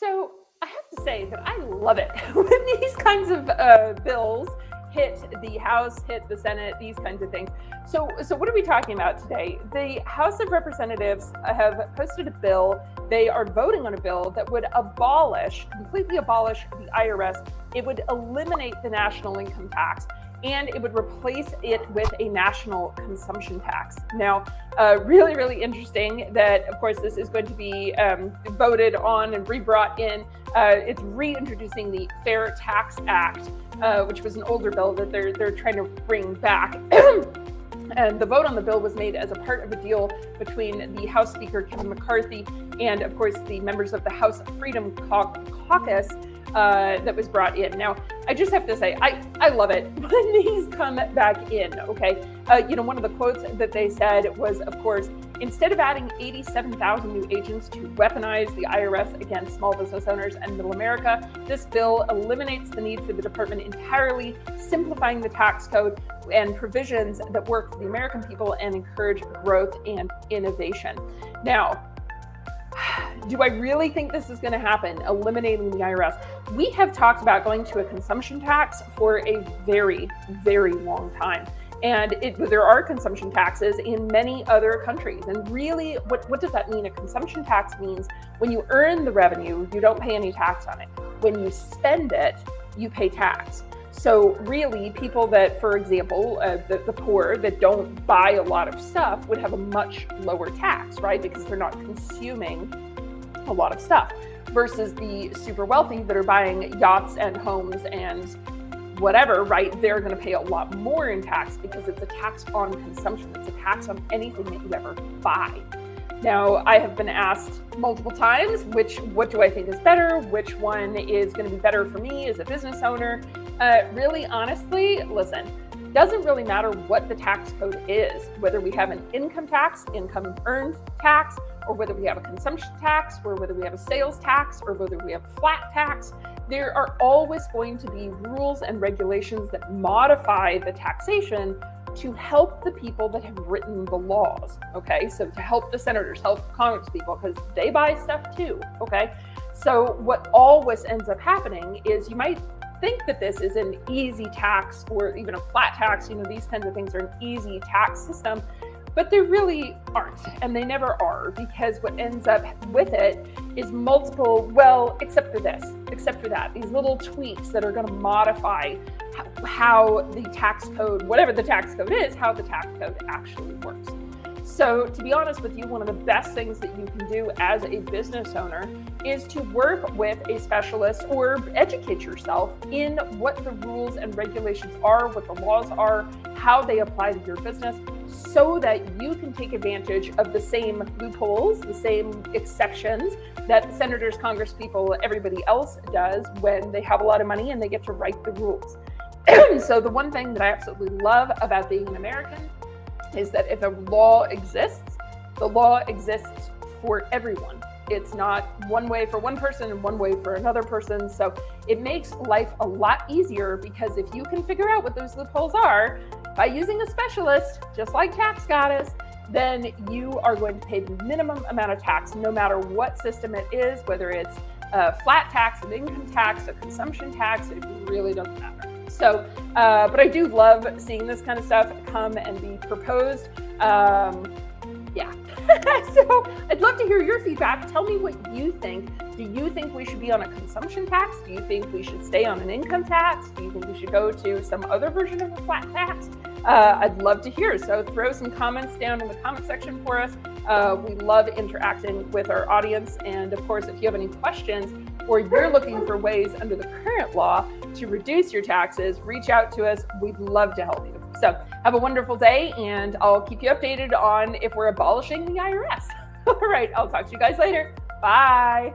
So I have to say that I love it when these kinds of bills hit the House, hit the Senate, these kinds of things. So what are we talking about today? The House of Representatives have posted a bill. They are voting on a bill that would completely abolish the IRS. It would eliminate the national income tax, and it would replace it with a national consumption tax. Now, really, really interesting that, of course, this is going to be voted on and re-brought in. It's reintroducing the Fair Tax Act, which was an older bill that they're trying to bring back. And the vote on the bill was made as a part of a deal between the House Speaker, Kevin McCarthy, and, of course, the members of the House Freedom Caucus that was brought in. Now, I just have to say, I love it when these come back in, okay? One of the quotes that they said was, of course, instead of adding 87,000 new agents to weaponize the IRS against small business owners and middle America, this bill eliminates the need for the department entirely, simplifying the tax code and provisions that work for the American people and encourage growth and innovation. Now, do I really think this is going to happen, eliminating the IRS? We have talked about going to a consumption tax for a very, very long time. And there are consumption taxes in many other countries. And really, what does that mean? A consumption tax means when you earn the revenue, you don't pay any tax on it. When you spend it, you pay tax. So really, people that, for example, the poor that don't buy a lot of stuff would have a much lower tax, right? Because they're not consuming a lot of stuff, versus the super wealthy that are buying yachts and homes and whatever, right? They're going to pay a lot more in tax because it's a tax on consumption. It's a tax on anything that you ever buy. Now, I have been asked multiple times, what do I think is better? Which one is going to be better for me as a business owner? Really, honestly, listen, doesn't really matter what the tax code is, whether we have an income tax, income earned tax, or whether we have a consumption tax, or whether we have a sales tax, or whether we have a flat tax. There are always going to be rules and regulations that modify the taxation to help the people that have written the laws, okay? So to help the senators, help the Congress people, because they buy stuff too, okay? So what always ends up happening is you might think that this is an easy tax or even a flat tax, these kinds of things are an easy tax system, but they really aren't, and they never are, because what ends up with it is multiple, except for this, except for that, these little tweaks that are going to modify how the tax code, whatever the tax code is, how the tax code actually works. So to be honest with you, one of the best things that you can do as a business owner is to work with a specialist or educate yourself in what the rules and regulations are, what the laws are, how they apply to your business, so that you can take advantage of the same loopholes, the same exceptions that the senators, Congress people, everybody else does when they have a lot of money and they get to write the rules. So the one thing that I absolutely love about being an American is that if a law exists, the law exists for everyone. It's not one way for one person and one way for another person. So it makes life a lot easier, because if you can figure out what those loopholes are by using a specialist, just like Tax Goddess, then you are going to pay the minimum amount of tax, no matter what system it is, whether it's a flat tax, an income tax, a consumption tax, it really doesn't matter. So, but I do love seeing this kind of stuff come and be proposed. So I'd love to hear your feedback. Tell me what you think. Do you think we should be on a consumption tax? Do you think we should stay on an income tax? Do you think we should go to some other version of a flat tax? I'd love to hear. So throw some comments down in the comment section for us. We love interacting with our audience. And of course, if you have any questions or you're looking for ways under the current law to reduce your taxes, reach out to us. We'd love to help you. So have a wonderful day, and I'll keep you updated on if we're abolishing the IRS. All right, I'll talk to you guys later. Bye.